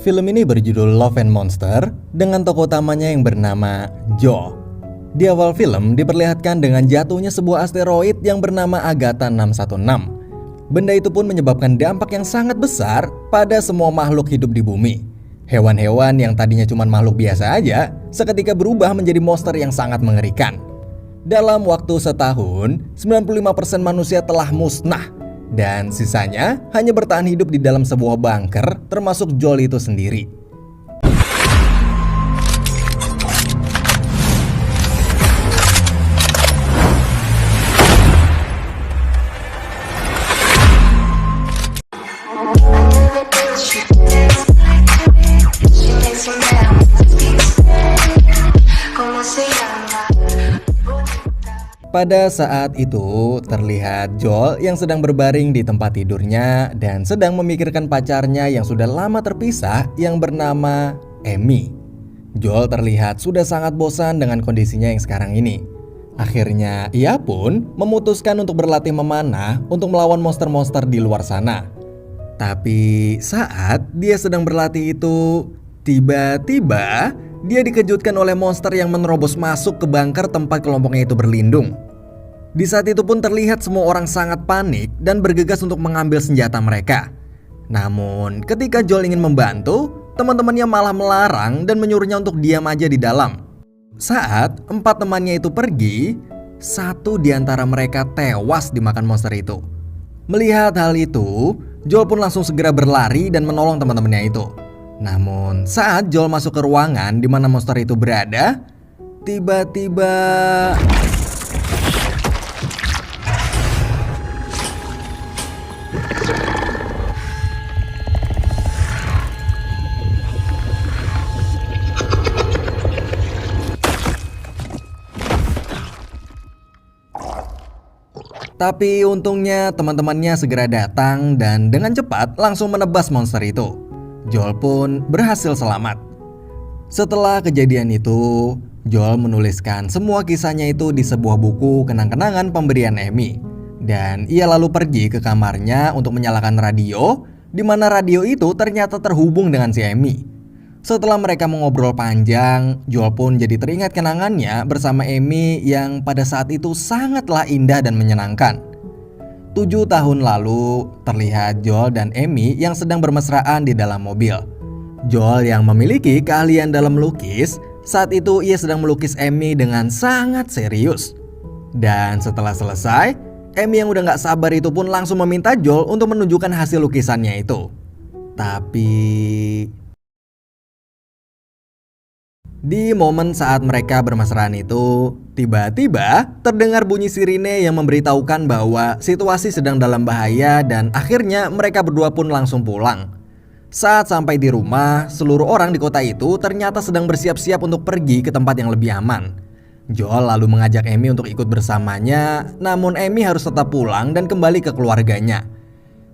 Film ini berjudul Love and Monster dengan tokoh utamanya yang bernama Joel. Di awal film diperlihatkan dengan jatuhnya sebuah asteroid yang bernama Agatha 616. Benda itu pun menyebabkan dampak yang sangat besar pada semua makhluk hidup di bumi. Hewan-hewan yang tadinya cuma makhluk biasa aja, seketika berubah menjadi monster yang sangat mengerikan. Dalam waktu setahun, 95% manusia telah musnah. Dan sisanya hanya bertahan hidup di dalam sebuah bunker, termasuk Joel itu sendiri. Pada saat itu, terlihat Joel yang sedang berbaring di tempat tidurnya dan sedang memikirkan pacarnya yang sudah lama terpisah yang bernama Amy. Joel terlihat sudah sangat bosan dengan kondisinya yang sekarang ini. Akhirnya, ia pun memutuskan untuk berlatih memanah untuk melawan monster-monster di luar sana. Tapi saat dia sedang berlatih itu, tiba-tiba dia dikejutkan oleh monster yang menerobos masuk ke bunker tempat kelompoknya itu berlindung. Di saat itu pun terlihat semua orang sangat panik dan bergegas untuk mengambil senjata mereka. Namun ketika Joel ingin membantu, teman-temannya malah melarang dan menyuruhnya untuk diam aja di dalam. Saat 4 temannya itu pergi, 1 di antara mereka tewas dimakan monster itu. Melihat hal itu, Joel pun langsung segera berlari dan menolong teman-temannya itu. Namun saat Joel masuk ke ruangan di mana monster itu berada, tiba-tiba tapi untungnya teman-temannya segera datang dan dengan cepat langsung menebas monster itu. Joel pun berhasil selamat. Setelah kejadian itu, Joel menuliskan semua kisahnya itu di sebuah buku kenang-kenangan pemberian Amy. Dan ia lalu pergi ke kamarnya untuk menyalakan radio, di mana radio itu ternyata terhubung dengan si Amy. Setelah mereka mengobrol panjang, Joel pun jadi teringat kenangannya bersama Amy yang pada saat itu sangatlah indah dan menyenangkan. 7 tahun lalu, terlihat Joel dan Amy yang sedang bermesraan di dalam mobil. Joel yang memiliki keahlian dalam melukis, saat itu ia sedang melukis Amy dengan sangat serius. Dan setelah selesai, Amy yang udah gak sabar itu pun langsung meminta Joel untuk menunjukkan hasil lukisannya itu. Tapi di momen saat mereka bermesraan itu, tiba-tiba terdengar bunyi sirine yang memberitahukan bahwa situasi sedang dalam bahaya dan akhirnya mereka berdua pun langsung pulang. Saat sampai di rumah, seluruh orang di kota itu ternyata sedang bersiap-siap untuk pergi ke tempat yang lebih aman. Joel lalu mengajak Amy untuk ikut bersamanya, namun Amy harus tetap pulang dan kembali ke keluarganya.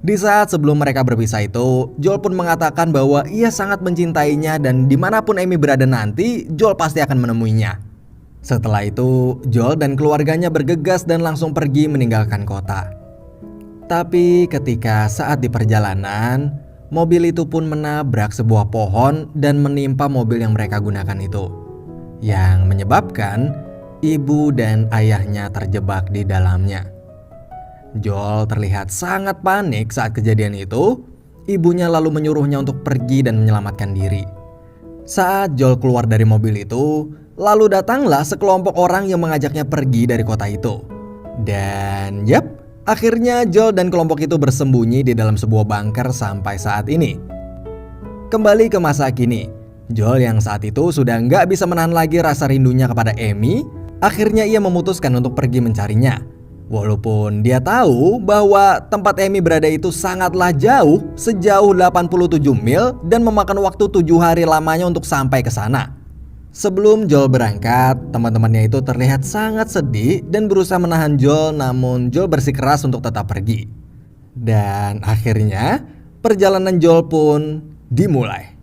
Di saat sebelum mereka berpisah itu, Joel pun mengatakan bahwa ia sangat mencintainya dan dimanapun Amy berada nanti, Joel pasti akan menemuinya. Setelah itu, Joel dan keluarganya bergegas dan langsung pergi meninggalkan kota. Tapi ketika saat di perjalanan, mobil itu pun menabrak sebuah pohon dan menimpa mobil yang mereka gunakan itu, yang menyebabkan ibu dan ayahnya terjebak di dalamnya. Joel terlihat sangat panik saat kejadian itu. Ibunya lalu menyuruhnya untuk pergi dan menyelamatkan diri. Saat Joel keluar dari mobil itu, lalu datanglah sekelompok orang yang mengajaknya pergi dari kota itu. Dan akhirnya Joel dan kelompok itu bersembunyi di dalam sebuah bunker sampai saat ini. Kembali ke masa kini, Joel yang saat itu sudah nggak bisa menahan lagi rasa rindunya kepada Amy. Akhirnya ia memutuskan untuk pergi mencarinya. Walaupun dia tahu bahwa tempat Amy berada itu sangatlah jauh, sejauh 87 mil dan memakan waktu 7 hari lamanya untuk sampai ke sana. Sebelum Joel berangkat, teman-temannya itu terlihat sangat sedih dan berusaha menahan Joel, namun Joel bersikeras untuk tetap pergi. Dan akhirnya perjalanan Joel pun dimulai.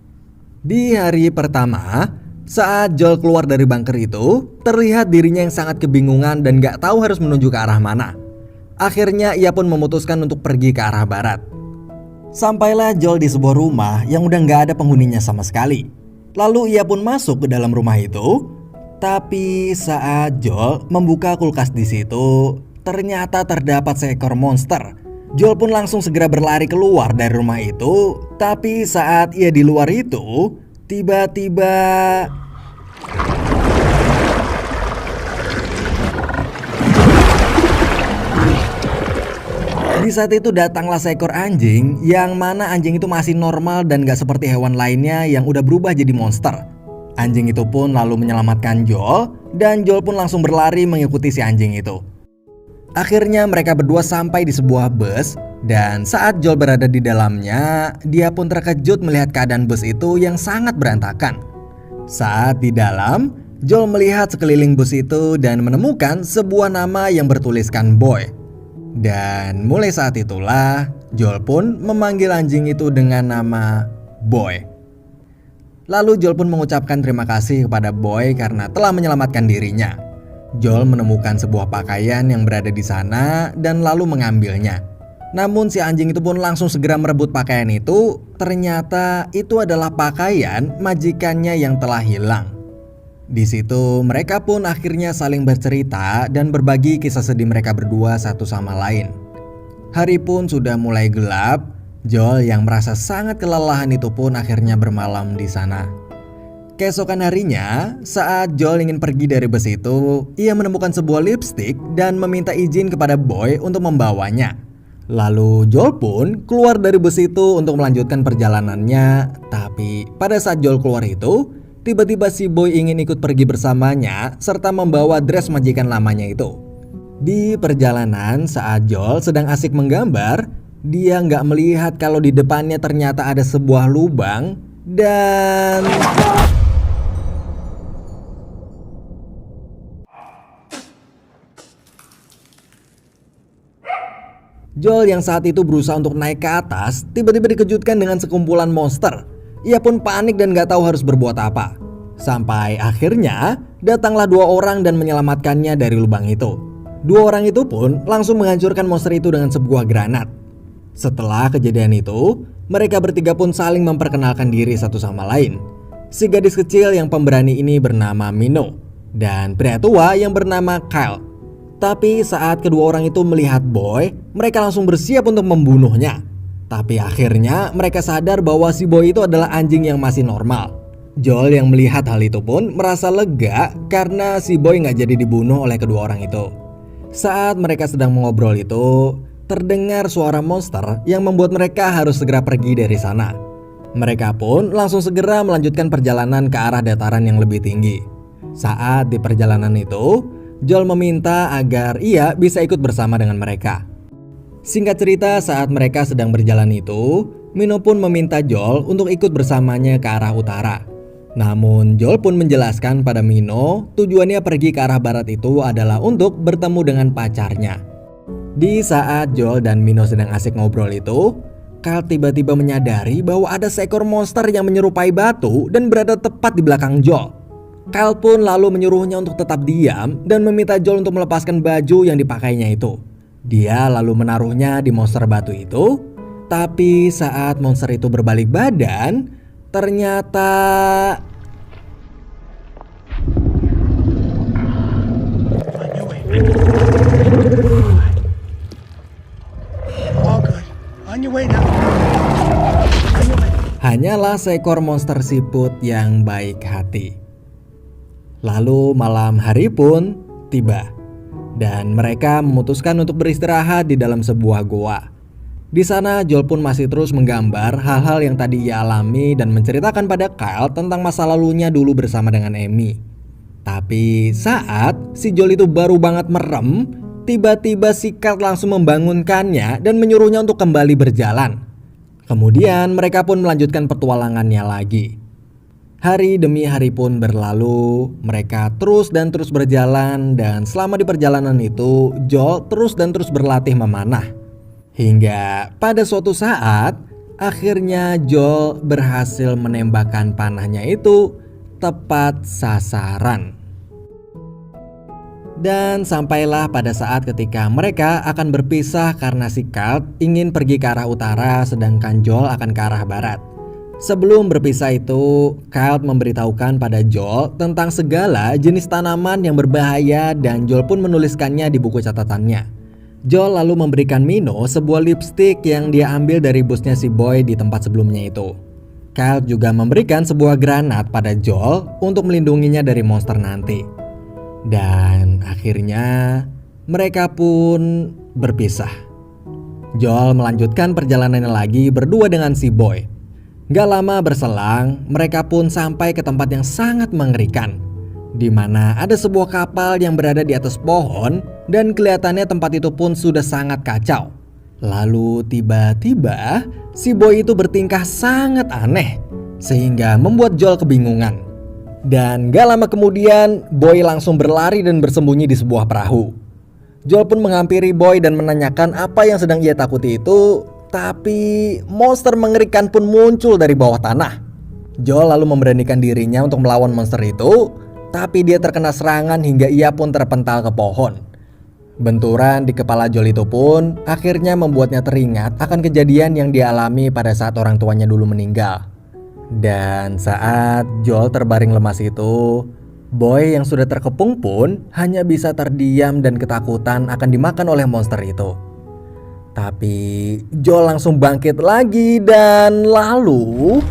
Di hari pertama, saat Joel keluar dari bunker itu, terlihat dirinya yang sangat kebingungan dan gak tahu harus menuju ke arah mana. Akhirnya ia pun memutuskan untuk pergi ke arah barat. Sampailah Joel di sebuah rumah yang udah nggak ada penghuninya sama sekali. Lalu ia pun masuk ke dalam rumah itu. Tapi saat Joel membuka kulkas di situ, ternyata terdapat seekor monster. Joel pun langsung segera berlari keluar dari rumah itu. Tapi saat ia di luar itu, tiba-tiba di saat itu datanglah seekor anjing, yang mana anjing itu masih normal dan gak seperti hewan lainnya yang udah berubah jadi monster. Anjing itu pun lalu menyelamatkan Joel, dan Joel pun langsung berlari mengikuti si anjing itu. Akhirnya mereka berdua sampai di sebuah bus, dan saat Joel berada di dalamnya, dia pun terkejut melihat keadaan bus itu yang sangat berantakan. Saat di dalam, Joel melihat sekeliling bus itu dan menemukan sebuah nama yang bertuliskan Boy. Dan mulai saat itulah Joel pun memanggil anjing itu dengan nama Boy. Lalu Joel pun mengucapkan terima kasih kepada Boy karena telah menyelamatkan dirinya. Joel menemukan sebuah pakaian yang berada di sana dan lalu mengambilnya. Namun si anjing itu pun langsung segera merebut pakaian itu. Ternyata itu adalah pakaian majikannya yang telah hilang. Di situ mereka pun akhirnya saling bercerita dan berbagi kisah sedih mereka berdua satu sama lain. Hari pun sudah mulai gelap. Joel yang merasa sangat kelelahan itu pun akhirnya bermalam di sana. Keesokan harinya, saat Joel ingin pergi dari bus itu, ia menemukan sebuah lipstik dan meminta izin kepada Boy untuk membawanya. Lalu Joel pun keluar dari bus itu untuk melanjutkan perjalanannya. Tapi pada saat Joel keluar itu, tiba-tiba si Boy ingin ikut pergi bersamanya serta membawa dress majikan lamanya itu. Di perjalanan saat Joel sedang asik menggambar, dia nggak melihat kalau di depannya ternyata ada sebuah lubang dan Joel yang saat itu berusaha untuk naik ke atas tiba-tiba dikejutkan dengan sekumpulan monster. Ia pun panik dan gak tahu harus berbuat apa. Sampai akhirnya datanglah dua orang dan menyelamatkannya dari lubang itu. Dua orang itu pun langsung menghancurkan monster itu dengan sebuah granat. Setelah kejadian itu, mereka bertiga pun saling memperkenalkan diri satu sama lain. Si gadis kecil yang pemberani ini bernama Mino, dan pria tua yang bernama Kyle. Tapi saat kedua orang itu melihat Boy, mereka langsung bersiap untuk membunuhnya. Tapi akhirnya mereka sadar bahwa si Boy itu adalah anjing yang masih normal. Joel yang melihat hal itu pun merasa lega karena si Boy gak jadi dibunuh oleh kedua orang itu. Saat mereka sedang mengobrol itu, terdengar suara monster yang membuat mereka harus segera pergi dari sana. Mereka pun langsung segera melanjutkan perjalanan ke arah dataran yang lebih tinggi. Saat di perjalanan itu, Joel meminta agar ia bisa ikut bersama dengan mereka. Singkat cerita, saat mereka sedang berjalan itu, Mino pun meminta Joel untuk ikut bersamanya ke arah utara. Namun Joel pun menjelaskan pada Mino tujuannya pergi ke arah barat itu adalah untuk bertemu dengan pacarnya. Di saat Joel dan Mino sedang asik ngobrol itu, Kyle tiba-tiba menyadari bahwa ada seekor monster yang menyerupai batu dan berada tepat di belakang Joel. Kyle pun lalu menyuruhnya untuk tetap diam dan meminta Joel untuk melepaskan baju yang dipakainya itu. Dia lalu menaruhnya di monster batu itu. Tapi saat monster itu berbalik badan, ternyata hanyalah seekor monster siput yang baik hati. Lalu malam hari pun tiba dan mereka memutuskan untuk beristirahat di dalam sebuah goa. Di sana Joel pun masih terus menggambar hal-hal yang tadi ia alami dan menceritakan pada Kyle tentang masa lalunya dulu bersama dengan Amy. Tapi saat si Joel itu baru banget merem, tiba-tiba si Kyle langsung membangunkannya dan menyuruhnya untuk kembali berjalan. Kemudian mereka pun melanjutkan petualangannya lagi. Hari demi hari pun berlalu, mereka terus berjalan dan selama di perjalanan itu Joel terus berlatih memanah. Hingga pada suatu saat, akhirnya Joel berhasil menembakkan panahnya itu tepat sasaran. Dan sampailah pada saat ketika mereka akan berpisah karena si Cult ingin pergi ke arah utara sedangkan Joel akan ke arah barat. Sebelum berpisah itu, Cult memberitahukan pada Joel tentang segala jenis tanaman yang berbahaya dan Joel pun menuliskannya di buku catatannya. Joel lalu memberikan Mino sebuah lipstick yang dia ambil dari busnya si Boy di tempat sebelumnya itu. Cult juga memberikan sebuah granat pada Joel untuk melindunginya dari monster nanti. Dan akhirnya mereka pun berpisah. Joel melanjutkan perjalanannya lagi berdua dengan si Boy. Gak lama berselang, mereka pun sampai ke tempat yang sangat mengerikan, di mana ada sebuah kapal yang berada di atas pohon dan kelihatannya tempat itu pun sudah sangat kacau. Lalu tiba-tiba si Boy itu bertingkah sangat aneh sehingga membuat Joel kebingungan. Dan gak lama kemudian Boy langsung berlari dan bersembunyi di sebuah perahu. Joel pun menghampiri Boy dan menanyakan apa yang sedang ia takuti itu. Tapi monster mengerikan pun muncul dari bawah tanah. Joel lalu memberanikan dirinya untuk melawan monster itu, tapi dia terkena serangan hingga ia pun terpental ke pohon. Benturan di kepala Joel itu pun akhirnya membuatnya teringat akan kejadian yang dia alami pada saat orang tuanya dulu meninggal. Dan saat Joel terbaring lemas itu, Boy yang sudah terkepung pun hanya bisa terdiam dan ketakutan akan dimakan oleh monster itu. Tapi Joel langsung bangkit lagi dan lalu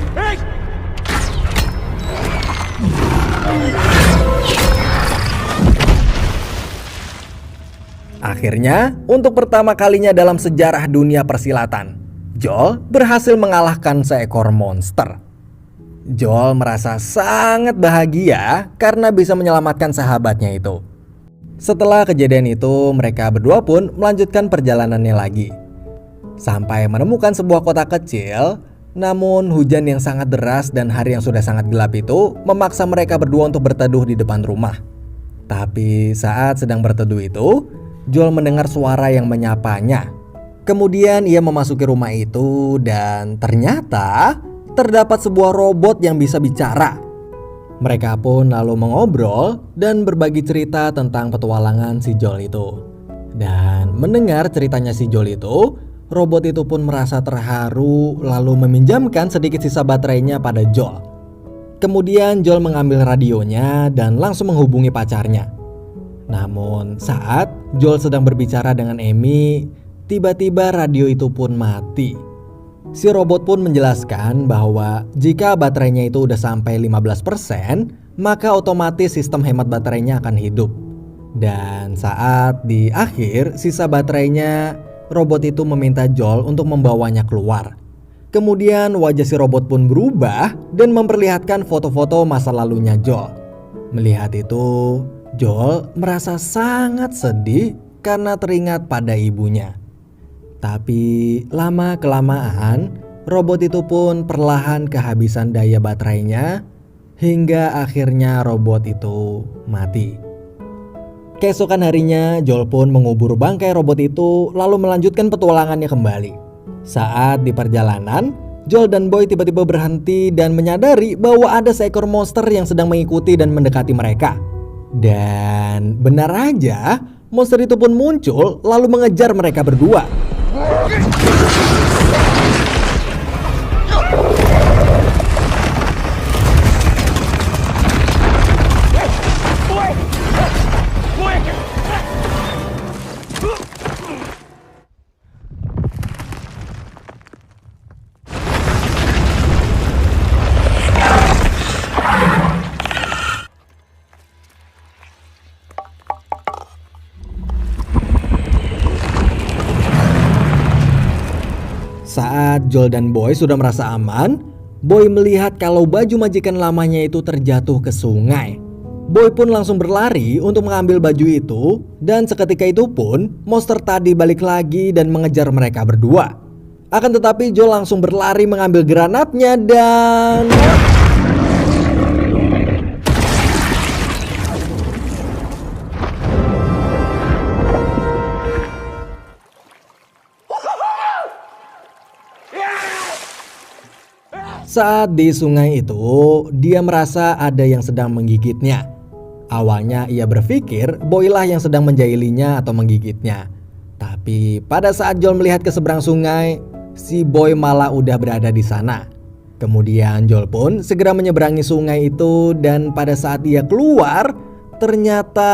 akhirnya untuk pertama kalinya dalam sejarah dunia persilatan, Joel berhasil mengalahkan seekor monster. Joel merasa sangat bahagia karena bisa menyelamatkan sahabatnya itu. Setelah kejadian itu, mereka berdua pun melanjutkan perjalanannya lagi. Sampai menemukan sebuah kota kecil, namun hujan yang sangat deras dan hari yang sudah sangat gelap itu memaksa mereka berdua untuk berteduh di depan rumah. Tapi saat sedang berteduh itu, Joel mendengar suara yang menyapanya. Kemudian ia memasuki rumah itu dan ternyata terdapat sebuah robot yang bisa bicara. Mereka pun lalu mengobrol dan berbagi cerita tentang petualangan si Joel itu. Dan mendengar ceritanya si Joel itu, robot itu pun merasa terharu lalu meminjamkan sedikit sisa baterainya pada Joel. Kemudian Joel mengambil radionya dan langsung menghubungi pacarnya. Namun saat Joel sedang berbicara dengan Amy, tiba-tiba radio itu pun mati. Si robot pun menjelaskan bahwa jika baterainya itu udah sampai 15%, maka otomatis sistem hemat baterainya akan hidup. Dan saat di akhir sisa baterainya, robot itu meminta Joel untuk membawanya keluar. Kemudian wajah si robot pun berubah dan memperlihatkan foto-foto masa lalunya Joel. Melihat itu, Joel merasa sangat sedih karena teringat pada ibunya. Tapi lama-kelamaan robot itu pun perlahan kehabisan daya baterainya hingga akhirnya robot itu mati. Keesokan harinya Joel pun mengubur bangkai robot itu lalu melanjutkan petualangannya kembali. Saat di perjalanan, Joel dan Boy tiba-tiba berhenti dan menyadari bahwa ada seekor monster yang sedang mengikuti dan mendekati mereka. Dan benar aja, monster itu pun muncul lalu mengejar mereka berdua. Saat Joel dan Boy sudah merasa aman, Boy melihat kalau baju majikan lamanya itu terjatuh ke sungai. Boy pun langsung berlari untuk mengambil baju itu, dan seketika itu pun monster tadi balik lagi dan mengejar mereka berdua. Akan tetapi Joel langsung berlari mengambil granatnya dan saat di sungai itu, dia merasa ada yang sedang menggigitnya. Awalnya ia berpikir Boy lah yang sedang menjailinya atau menggigitnya. Tapi pada saat Joel melihat ke seberang sungai, si Boy malah udah berada di sana. Kemudian Joel pun segera menyeberangi sungai itu dan pada saat ia keluar, ternyata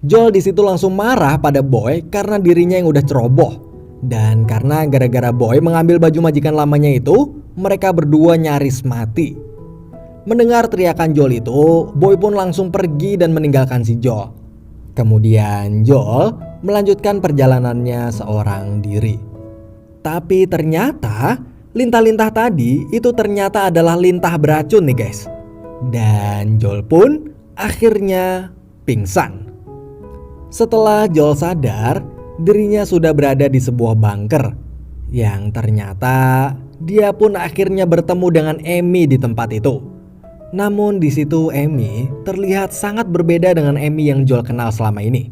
Joel di situ langsung marah pada Boy karena dirinya yang udah ceroboh. Dan karena gara-gara Boy mengambil baju majikan lamanya itu, mereka berdua nyaris mati. Mendengar teriakan Joel itu, Boy pun langsung pergi dan meninggalkan si Joel. Kemudian Joel melanjutkan perjalanannya seorang diri. Tapi ternyata lintah-lintah tadi itu ternyata adalah lintah beracun nih guys. Dan Joel pun akhirnya pingsan. Setelah Joel sadar, dirinya sudah berada di sebuah bunker yang ternyata dia pun akhirnya bertemu dengan Amy di tempat itu. Namun di situ Amy terlihat sangat berbeda dengan Amy yang Joel kenal selama ini.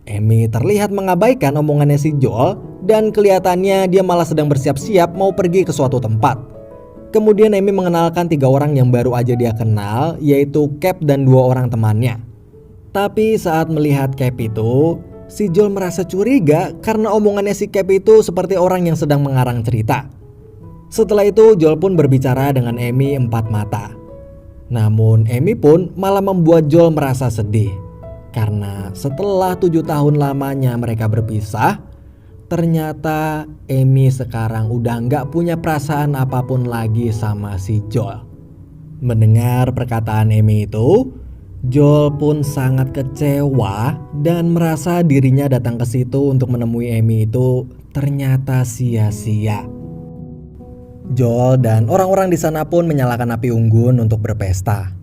Amy terlihat mengabaikan omongannya si Joel dan kelihatannya dia malah sedang bersiap-siap mau pergi ke suatu tempat. Kemudian Amy mengenalkan 3 orang yang baru aja dia kenal, yaitu Cap dan 2 orang temannya. Tapi saat melihat Cap itu, si Joel merasa curiga karena omongannya si Cap itu seperti orang yang sedang mengarang cerita. Setelah itu Joel pun berbicara dengan Amy 4 mata. Namun Amy pun malah membuat Joel merasa sedih. Karena setelah 7 tahun lamanya mereka berpisah, ternyata Amy sekarang udah gak punya perasaan apapun lagi sama si Joel. Mendengar perkataan Amy itu, Joel pun sangat kecewa dan merasa dirinya datang ke situ untuk menemui Amy itu ternyata sia-sia. Joel dan orang-orang di sana pun menyalakan api unggun untuk berpesta.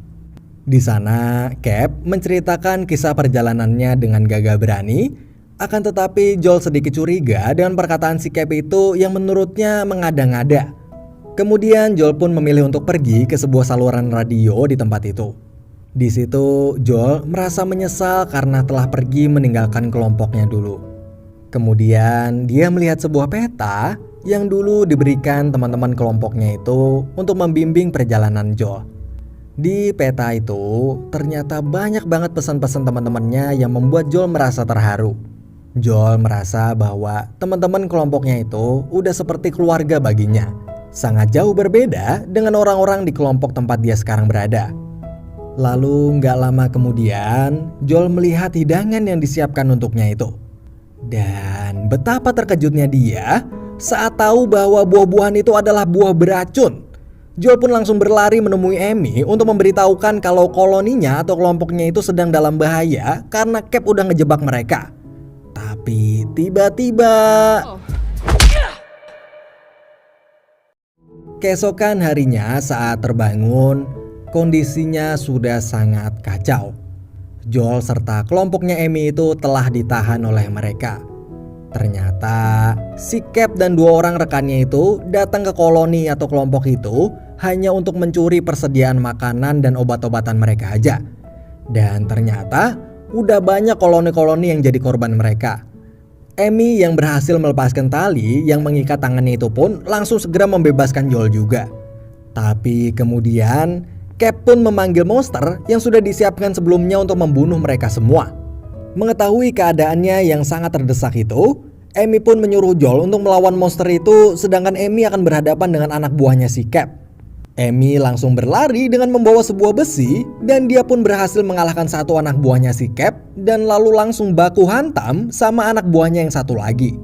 Di sana, Cap menceritakan kisah perjalanannya dengan gagah berani, akan tetapi Joel sedikit curiga dengan perkataan si Cap itu yang menurutnya mengada-ngada. Kemudian Joel pun memilih untuk pergi ke sebuah saluran radio di tempat itu. Di situ Joel merasa menyesal karena telah pergi meninggalkan kelompoknya dulu. Kemudian dia melihat sebuah peta yang dulu diberikan teman-teman kelompoknya itu untuk membimbing perjalanan Joel. Di peta itu ternyata banyak banget pesan-pesan teman-temannya yang membuat Joel merasa terharu. Joel merasa bahwa teman-teman kelompoknya itu udah seperti keluarga baginya. Sangat jauh berbeda dengan orang-orang di kelompok tempat dia sekarang berada. Lalu gak lama kemudian Joel melihat hidangan yang disiapkan untuknya itu. Dan betapa terkejutnya dia saat tahu bahwa buah-buahan itu adalah buah beracun. Joel pun langsung berlari menemui Amy untuk memberitahukan kalau koloninya atau kelompoknya itu sedang dalam bahaya karena Cap udah ngejebak mereka. Tapi tiba-tiba keesokan harinya saat terbangun, kondisinya sudah sangat kacau. Joel serta kelompoknya Amy itu telah ditahan oleh mereka. Ternyata si Cap dan 2 orang rekannya itu datang ke koloni atau kelompok itu hanya untuk mencuri persediaan makanan dan obat-obatan mereka aja. Dan ternyata udah banyak koloni-koloni yang jadi korban mereka. Amy yang berhasil melepaskan tali yang mengikat tangannya itu pun langsung segera membebaskan Joel juga. Tapi kemudian Cap pun memanggil monster yang sudah disiapkan sebelumnya untuk membunuh mereka semua. Mengetahui keadaannya yang sangat terdesak itu, Amy pun menyuruh Joel untuk melawan monster itu, sedangkan Amy akan berhadapan dengan anak buahnya si Cap. Amy langsung berlari dengan membawa sebuah besi dan dia pun berhasil mengalahkan satu anak buahnya si Cap dan lalu langsung baku hantam sama anak buahnya yang satu lagi.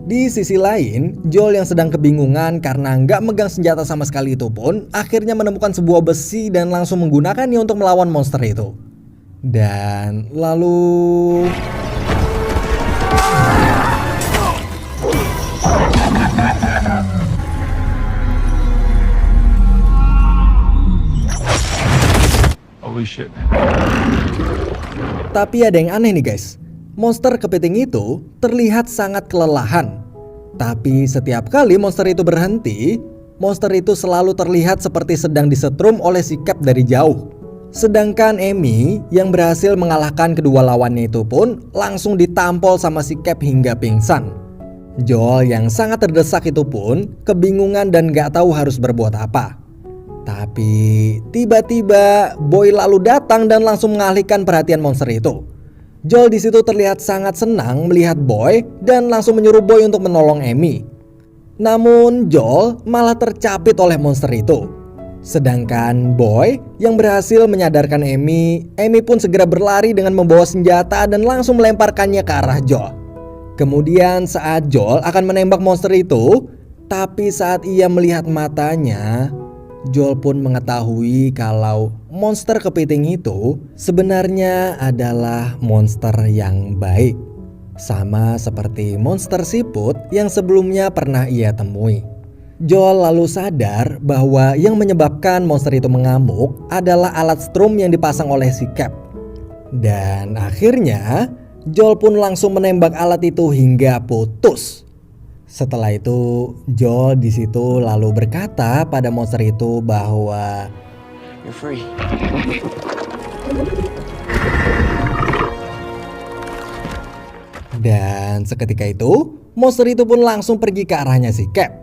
Di sisi lain, Joel yang sedang kebingungan karena nggak megang senjata sama sekali itu pun akhirnya menemukan sebuah besi dan langsung menggunakannya untuk melawan monster itu. Dan lalu holy shit. Tapi ada yang aneh nih guys. Monster kepiting itu terlihat sangat kelelahan. Tapi setiap kali monster itu berhenti, monster itu selalu terlihat seperti sedang disetrum oleh si Cap dari jauh. Sedangkan Amy yang berhasil mengalahkan kedua lawannya itu pun langsung ditampol sama si Cap hingga pingsan. Joel yang sangat terdesak itu pun kebingungan dan gak tahu harus berbuat apa. Tapi tiba-tiba Boy lalu datang dan langsung mengalihkan perhatian monster itu. Joel di situ terlihat sangat senang melihat Boy dan langsung menyuruh Boy untuk menolong Amy. Namun Joel malah tercapit oleh monster itu. Sedangkan Boy yang berhasil menyadarkan Amy pun segera berlari dengan membawa senjata dan langsung melemparkannya ke arah Joel. Kemudian saat Joel akan menembak monster itu, tapi saat ia melihat matanya, Joel pun mengetahui kalau monster kepiting itu sebenarnya adalah monster yang baik. Sama seperti monster siput yang sebelumnya pernah ia temui. Joel lalu sadar bahwa yang menyebabkan monster itu mengamuk adalah alat strum yang dipasang oleh si Cap. Dan akhirnya Joel pun langsung menembak alat itu hingga putus. Setelah itu Joel di situ lalu berkata pada monster itu bahwa You're free. Dan seketika itu monster itu pun langsung pergi ke arahnya si Cap.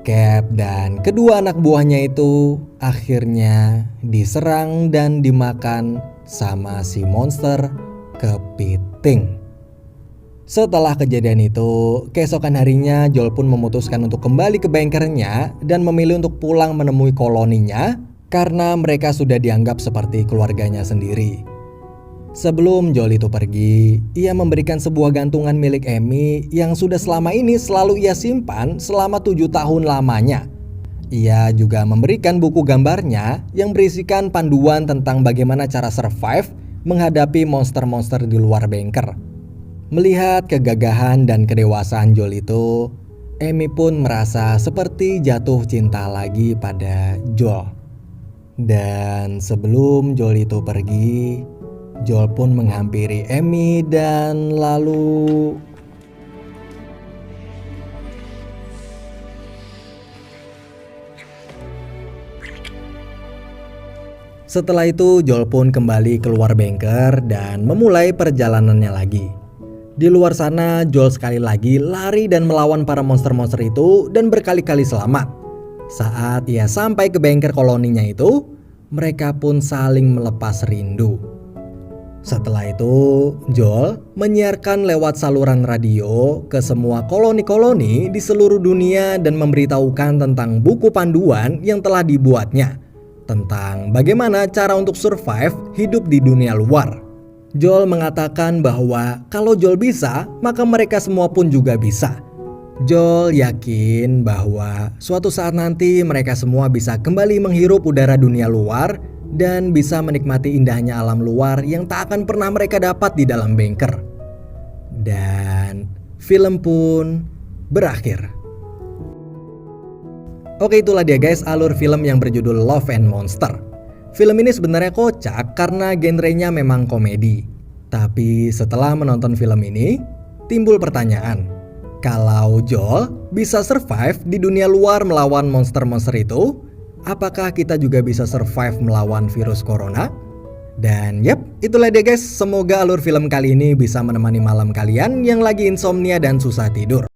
Cap dan kedua anak buahnya itu akhirnya diserang dan dimakan sama si monster kepiting. Setelah kejadian itu, keesokan harinya Joel pun memutuskan untuk kembali ke bengkernya dan memilih untuk pulang menemui koloninya karena mereka sudah dianggap seperti keluarganya sendiri. Sebelum Joel itu pergi, ia memberikan sebuah gantungan milik Amy yang sudah selama ini selalu ia simpan selama 7 tahun lamanya. Ia juga memberikan buku gambarnya yang berisikan panduan tentang bagaimana cara survive menghadapi monster-monster di luar bengker. Melihat kegagahan dan kedewasaan Joel itu, Amy pun merasa seperti jatuh cinta lagi pada Joel. Dan sebelum Joel itu pergi, Joel pun menghampiri Amy dan lalu setelah itu Joel pun kembali keluar bengker dan memulai perjalanannya lagi. Di luar sana Joel sekali lagi lari dan melawan para monster-monster itu dan berkali-kali selamat. Saat ia sampai ke bengker koloninya itu, mereka pun saling melepas rindu. Setelah itu, Joel menyiarkan lewat saluran radio ke semua koloni-koloni di seluruh dunia dan memberitahukan tentang buku panduan yang telah dibuatnya tentang bagaimana cara untuk survive hidup di dunia luar. Joel mengatakan bahwa kalau Joel bisa, maka mereka semua pun juga bisa. Joel yakin bahwa suatu saat nanti mereka semua bisa kembali menghirup udara dunia luar dan bisa menikmati indahnya alam luar yang tak akan pernah mereka dapat di dalam bengker. Dan film pun berakhir. Oke, itulah dia guys alur film yang berjudul Love and Monster. Film ini sebenarnya kocak karena genrenya memang komedi. Tapi setelah menonton film ini, timbul pertanyaan. Kalau Joel bisa survive di dunia luar melawan monster-monster itu, apakah kita juga bisa survive melawan virus corona? Dan yep, itulah dia guys. Semoga alur film kali ini bisa menemani malam kalian yang lagi insomnia dan susah tidur.